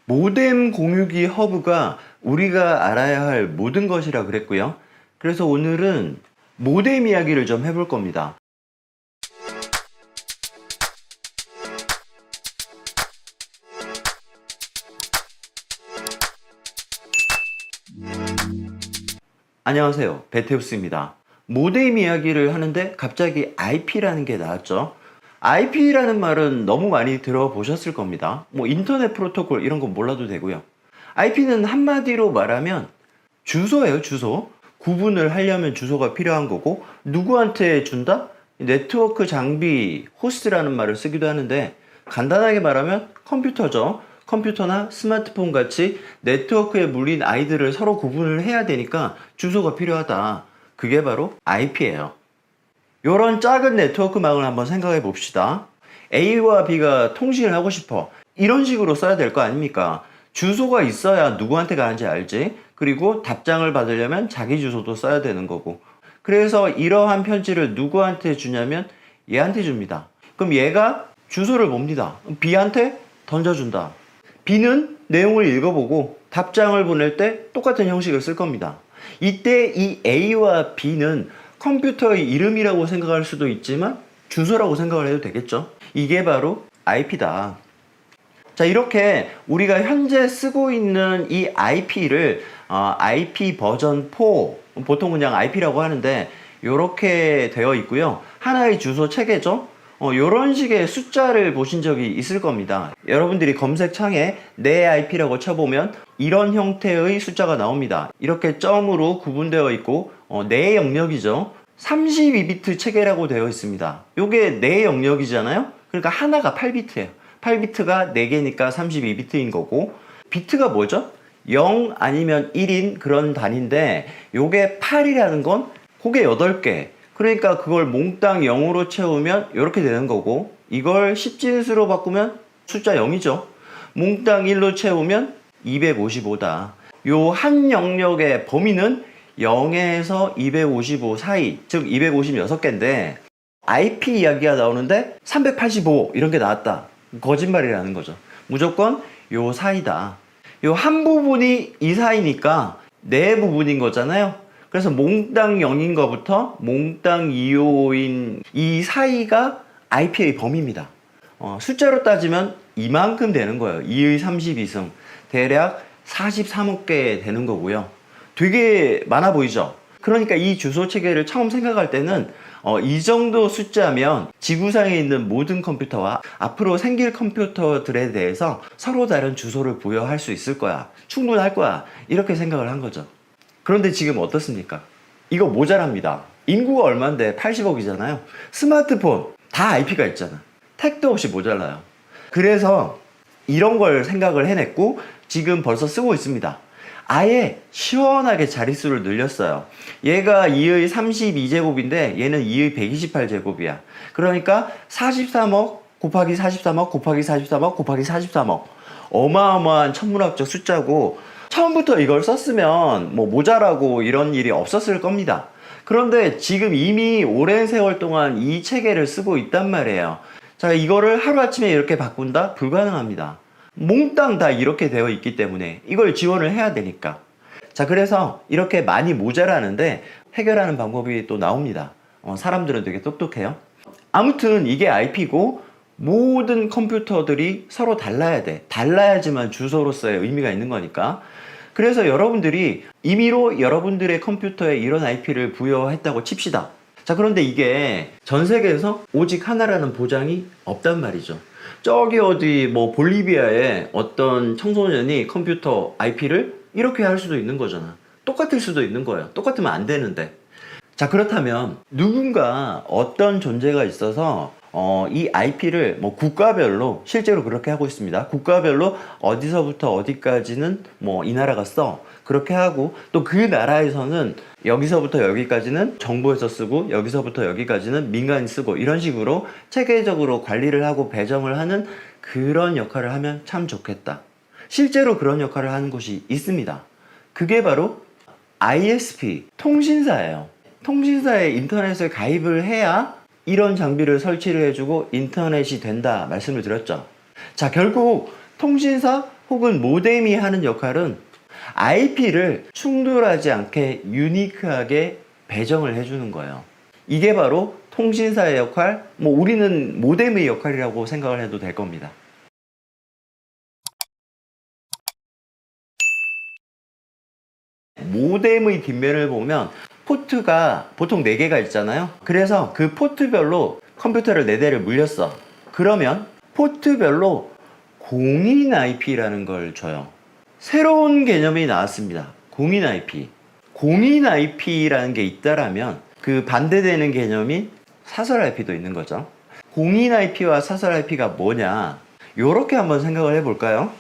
모뎀 공유기 허브가 우리가 알아야 할 모든 것이라 그랬고요. 그래서 오늘은 모뎀 이야기를 좀 해볼 겁니다. 안녕하세요, 베테우스입니다. 모뎀 이야기를 하는데 갑자기 IP라는 게 나왔죠. IP라는 말은 너무 많이 들어보셨을 겁니다. 뭐 인터넷 프로토콜 이런 거 몰라도 되고요. IP는 한마디로 말하면 주소예요, 주소. 구분을 하려면 주소가 필요한 거고, 누구한테 준다? 네트워크 장비, 호스트라는 말을 쓰기도 하는데, 간단하게 말하면 컴퓨터죠. 컴퓨터나 스마트폰 같이 네트워크에 물린 아이들을 서로 구분을 해야 되니까 주소가 필요하다. 그게 바로 IP예요. 이런 작은 네트워크망을 한번 생각해 봅시다. A와 B가 통신을 하고 싶어. 이런 식으로 써야 될 거 아닙니까? 주소가 있어야 누구한테 가는지 알지. 그리고 답장을 받으려면 자기 주소도 써야 되는 거고. 그래서 이러한 편지를 누구한테 주냐면 얘한테 줍니다. 그럼 얘가 주소를 봅니다. B한테 던져준다. B는 내용을 읽어보고 답장을 보낼 때 똑같은 형식을 쓸 겁니다. 이때 이 A와 B는 컴퓨터의 이름이라고 생각할 수도 있지만 주소라고 생각을 해도 되겠죠. 이게 바로 IP다. 자, 이렇게 우리가 현재 쓰고 있는 이 IP를 IP 버전 4, 보통 그냥 IP라고 하는데 이렇게 되어 있고요. 하나의 주소 체계죠. 이런 식의 숫자를 보신 적이 있을 겁니다. 여러분들이 검색창에 내 IP라고 쳐보면 이런 형태의 숫자가 나옵니다. 이렇게 점으로 구분되어 있고 내 영역이죠. 32비트 체계라고 되어 있습니다. 이게 내 영역이잖아요. 그러니까 하나가 8비트예요. 8비트가 4개니까 32비트인 거고, 비트가 뭐죠? 0 아니면 1인 그런 단위인데, 요게 8이라는 건 그게 8개. 그러니까 그걸 몽땅 0으로 채우면 이렇게 되는 거고, 이걸 10진수로 바꾸면 숫자 0이죠. 몽땅 1로 채우면 255다. 요 한 영역의 범위는 0에서 255 사이, 즉 256개인데 IP 이야기가 나오는데 385 이런 게 나왔다. 거짓말이라는 거죠. 무조건 요 사이다. 요 한 부분이 이 사이니까 네 부분인 거잖아요. 그래서 몽땅 0인 거부터 몽땅 255인 이 사이가 IP의 범위입니다. 숫자로 따지면 이만큼 되는 거예요. 2의 32승. 대략 43억 개 되는 거고요. 되게 많아 보이죠? 그러니까 이 주소 체계를 처음 생각할 때는 이 정도 숫자면 지구상에 있는 모든 컴퓨터와 앞으로 생길 컴퓨터들에 대해서 서로 다른 주소를 부여할 수 있을 거야. 충분할 거야. 이렇게 생각을 한 거죠. 그런데 지금 어떻습니까? 이거 모자랍니다. 인구가 얼만데 80억이잖아요. 스마트폰 다 IP가 있잖아. 택도 없이 모자라요. 그래서 이런 걸 생각을 해냈고 지금 벌써 쓰고 있습니다. 아예 시원하게 자릿수를 늘렸어요. 얘가 2의 32제곱인데 얘는 2의 128제곱이야. 그러니까 43억 곱하기 43억 곱하기 43억 곱하기 43억. 어마어마한 천문학적 숫자고, 처음부터 이걸 썼으면 뭐 모자라고 이런 일이 없었을 겁니다. 그런데 지금 이미 오랜 세월 동안 이 체계를 쓰고 있단 말이에요. 자, 이거를 하루아침에 이렇게 바꾼다? 불가능합니다. 몽땅 다 이렇게 되어 있기 때문에 이걸 지원을 해야 되니까. 자, 그래서 이렇게 많이 모자라는데 해결하는 방법이 또 나옵니다. 사람들은 되게 똑똑해요. 아무튼 이게 IP고 모든 컴퓨터들이 서로 달라야 돼. 달라야지만 주소로서의 의미가 있는 거니까. 그래서 여러분들이 임의로 여러분들의 컴퓨터에 이런 IP를 부여했다고 칩시다. 자, 그런데 이게 전 세계에서 오직 하나라는 보장이 없단 말이죠. 저기 어디 뭐 볼리비아에 어떤 청소년이 컴퓨터 IP를 이렇게 할 수도 있는 거잖아. 똑같을 수도 있는 거예요. 똑같으면 안 되는데. 자, 그렇다면 누군가 어떤 존재가 있어서 이 IP를 뭐 국가별로 실제로 그렇게 하고 있습니다. 국가별로 어디서부터 어디까지는 뭐 이 나라가 써. 그렇게 하고 또 그 나라에서는 여기서부터 여기까지는 정부에서 쓰고 여기서부터 여기까지는 민간이 쓰고 이런 식으로 체계적으로 관리를 하고 배정을 하는 그런 역할을 하면 참 좋겠다. 실제로 그런 역할을 하는 곳이 있습니다. 그게 바로 ISP, 통신사예요. 통신사에 인터넷을 가입을 해야 이런 장비를 설치를 해주고 인터넷이 된다 말씀을 드렸죠. 자, 결국 통신사 혹은 모뎀이 하는 역할은 IP를 충돌하지 않게 유니크하게 배정을 해주는 거예요. 이게 바로 통신사의 역할, 우리는 모뎀의 역할이라고 생각을 해도 될 겁니다. 모뎀의 뒷면을 보면 포트가 보통 4개가 있잖아요. 그래서 그 포트별로 컴퓨터를 4대를 물렸어. 그러면 포트별로 공인 IP라는 걸 줘요. 새로운 개념이 나왔습니다. 공인 IP. 공인 IP라는 게 있다라면 그 반대되는 개념이 사설 IP도 있는 거죠. 공인 IP와 사설 IP가 뭐냐? 요렇게 한번 생각을 해볼까요?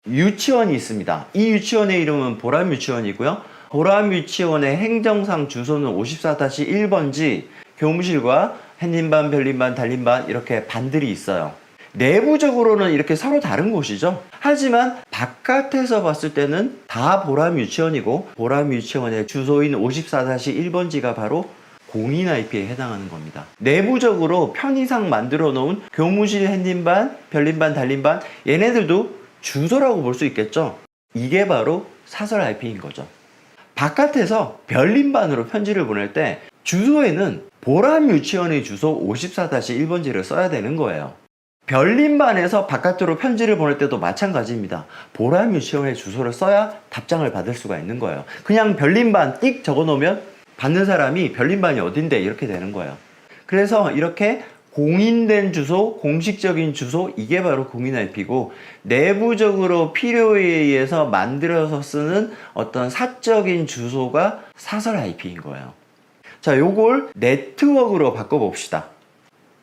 유치원이 있습니다. 이 유치원의 이름은 보람유치원이고요. 보람유치원의 행정상 주소는 54-1번지, 교무실과 햇님반, 별님반, 달님반 이렇게 반들이 있어요. 내부적으로는 이렇게 서로 다른 곳이죠. 하지만 바깥에서 봤을 때는 다 보람유치원이고, 보람유치원의 주소인 54-1번지가 바로 공인 IP에 해당하는 겁니다. 내부적으로 편의상 만들어 놓은 교무실, 햇님반, 별님반, 달님반 얘네들도 주소라고 볼 수 있겠죠. 이게 바로 사설 IP인 거죠. 바깥에서 별림반으로 편지를 보낼 때 주소에는 보람유치원의 주소 54-1번지를 써야 되는 거예요. 별림반에서 바깥으로 편지를 보낼 때도 마찬가지입니다. 보람유치원의 주소를 써야 답장을 받을 수가 있는 거예요. 그냥 별림반 띡 적어 놓으면 받는 사람이 별림반이 어딘데 이렇게 되는 거예요. 그래서 이렇게 공인된 주소, 공식적인 주소, 이게 바로 공인 IP고, 내부적으로 필요에 의해서 만들어서 쓰는 어떤 사적인 주소가 사설 IP인 거예요. 자, 요걸 네트워크로 바꿔봅시다.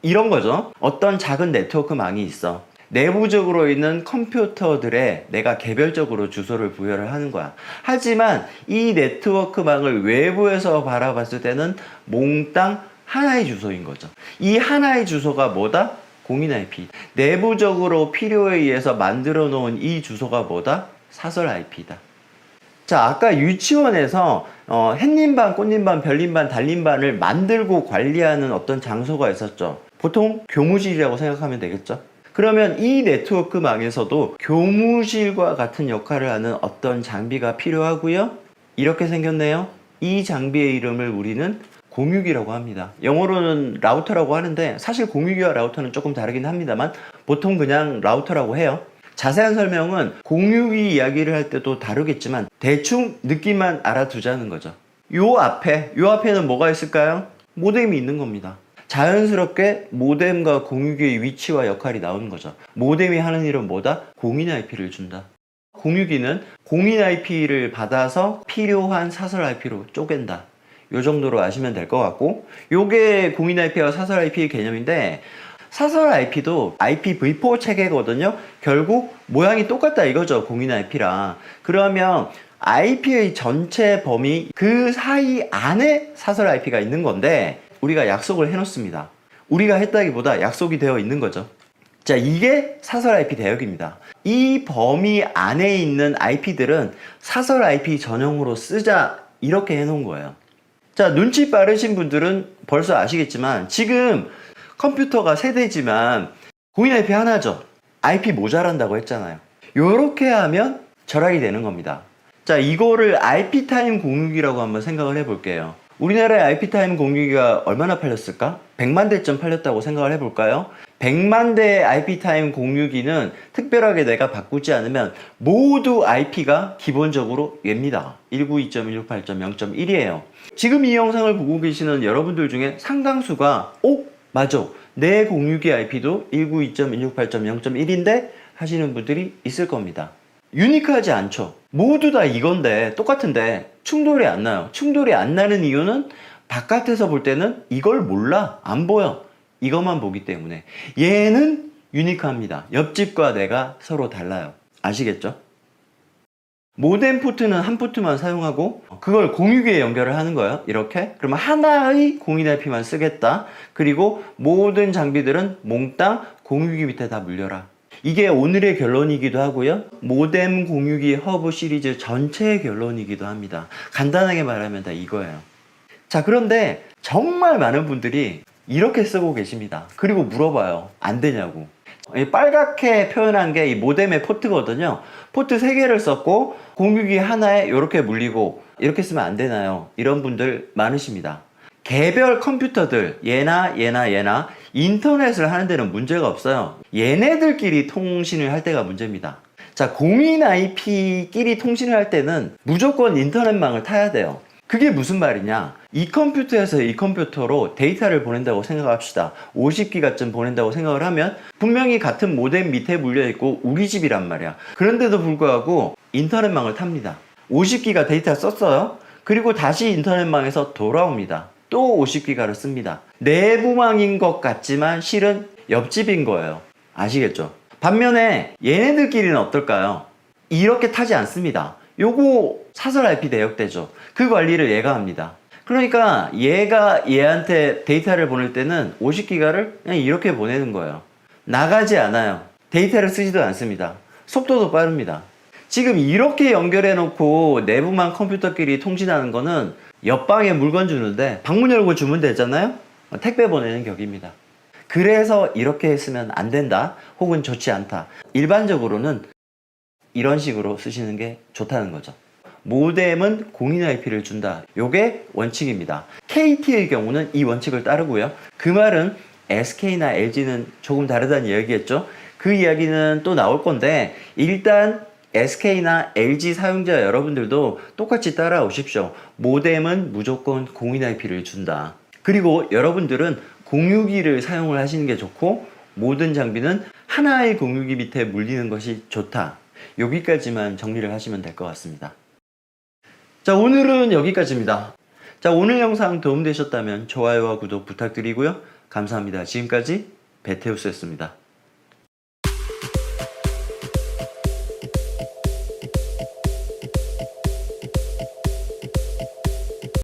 이런 거죠. 어떤 작은 네트워크망이 있어. 내부적으로 있는 컴퓨터들에 내가 개별적으로 주소를 부여를 하는 거야. 하지만 이 네트워크망을 외부에서 바라봤을 때는 몽땅 하나의 주소인 거죠. 이 하나의 주소가 뭐다? 공인 IP. 내부적으로 필요에 의해서 만들어 놓은 이 주소가 뭐다? 사설 IP다. 자, 아까 유치원에서 햇님반, 꽃님반, 별님반, 달님반을 만들고 관리하는 어떤 장소가 있었죠. 보통 교무실이라고 생각하면 되겠죠. 그러면 이 네트워크망에서도 교무실과 같은 역할을 하는 어떤 장비가 필요하고요. 이렇게 생겼네요. 이 장비의 이름을 우리는 공유기라고 합니다. 영어로는 라우터라고 하는데 사실 공유기와 라우터는 조금 다르긴 합니다만 보통 그냥 라우터라고 해요. 자세한 설명은 공유기 이야기를 할 때도 다루겠지만 대충 느낌만 알아두자는 거죠. 요 앞에는 뭐가 있을까요? 모뎀이 있는 겁니다. 자연스럽게 모뎀과 공유기의 위치와 역할이 나오는 거죠. 모뎀이 하는 일은 뭐다? 공인 IP를 준다. 공유기는 공인 IP를 받아서 필요한 사설 IP로 쪼갠다. 요 정도로 아시면 될 것 같고, 요게 공인 IP와 사설 IP의 개념인데, 사설 IP도 IPv4 체계거든요. 결국 모양이 똑같다 이거죠, 공인 IP랑. 그러면 IP의 전체 범위 그 사이 안에 사설 IP가 있는 건데, 우리가 약속을 해놓습니다. 우리가 했다기보다 약속이 되어 있는 거죠. 자, 이게 사설 IP 대역입니다. 이 범위 안에 있는 IP들은 사설 IP 전용으로 쓰자 이렇게 해놓은 거예요. 자, 눈치 빠르신 분들은 벌써 아시겠지만 지금 컴퓨터가 세대지만 공인 IP 하나죠. IP 모자란다고 했잖아요. 요렇게 하면 절약이 되는 겁니다. 자, 이거를 IP타임 공유기라고 한번 생각을 해볼게요. 우리나라의 IP타임 공유기가 얼마나 팔렸을까? 100만 대쯤 팔렸다고 생각을 해볼까요? 100만 대의 IP타임 공유기는 특별하게 내가 바꾸지 않으면 모두 IP가 기본적으로 얘입니다. 192.168.0.1이에요. 지금 이 영상을 보고 계시는 여러분들 중에 상당수가 맞아, 내 공유기 IP도 192.168.0.1인데 하시는 분들이 있을 겁니다. 유니크하지 않죠? 모두 다 이건데 똑같은데 충돌이 안 나요. 충돌이 안 나는 이유는 바깥에서 볼 때는 이걸 몰라, 안 보여. 이것만 보기 때문에. 얘는 유니크합니다. 옆집과 내가 서로 달라요. 아시겠죠? 모뎀 포트는 한 포트만 사용하고 그걸 공유기에 연결을 하는 거예요. 이렇게. 그러면 하나의 공인 IP만 쓰겠다. 그리고 모든 장비들은 몽땅 공유기 밑에 다 물려라. 이게 오늘의 결론이기도 하고요. 모뎀 공유기 허브 시리즈 전체의 결론이기도 합니다. 간단하게 말하면 다 이거예요. 자, 그런데 정말 많은 분들이 이렇게 쓰고 계십니다. 그리고 물어봐요. 안 되냐고. 이 빨갛게 표현한 게 이 모뎀의 포트거든요. 포트 3개를 썼고 공유기 하나에 이렇게 물리고 이렇게 쓰면 안 되나요? 이런 분들 많으십니다. 개별 컴퓨터들 얘나 인터넷을 하는 데는 문제가 없어요. 얘네들끼리 통신을 할 때가 문제입니다. 자, 공인 IP끼리 통신을 할 때는 무조건 인터넷망을 타야 돼요. 그게 무슨 말이냐? 이 컴퓨터에서 이 컴퓨터로 데이터를 보낸다고 생각합시다. 50기가쯤 보낸다고 생각을 하면 분명히 같은 모뎀 밑에 물려있고 우리 집이란 말이야. 그런데도 불구하고 인터넷망을 탑니다. 50기가 데이터 썼어요. 그리고 다시 인터넷망에서 돌아옵니다. 또 50기가를 씁니다. 내부망인 것 같지만 실은 옆집인 거예요. 아시겠죠? 반면에 얘네들끼리는 어떨까요? 이렇게 타지 않습니다. 요거 사설 IP 대역대죠. 그 관리를 얘가 합니다. 그러니까 얘가 얘한테 데이터를 보낼 때는 50기가를 그냥 이렇게 보내는 거예요. 나가지 않아요. 데이터를 쓰지도 않습니다. 속도도 빠릅니다. 지금 이렇게 연결해 놓고 내부망 컴퓨터끼리 통신하는 거는 옆방에 물건 주는데 방문 열고 주면 되잖아요. 택배 보내는 격입니다. 그래서 이렇게 했으면 안 된다 혹은 좋지 않다. 일반적으로는 이런 식으로 쓰시는 게 좋다는 거죠. 모뎀은 공인 IP를 준다. 요게 원칙입니다. KT의 경우는 이 원칙을 따르고요. 그 말은 SK나 LG는 조금 다르다는 이야기겠죠. 그 이야기는 또 나올 건데 일단 SK나 LG 사용자 여러분들도 똑같이 따라오십시오. 모뎀은 무조건 공인 IP를 준다. 그리고 여러분들은 공유기를 사용을 하시는 게 좋고 모든 장비는 하나의 공유기 밑에 물리는 것이 좋다. 여기까지만 정리를 하시면 될 것 같습니다. 자, 오늘은 여기까지입니다. 자, 오늘 영상 도움되셨다면 좋아요와 구독 부탁드리고요. 감사합니다. 지금까지 베테우스였습니다.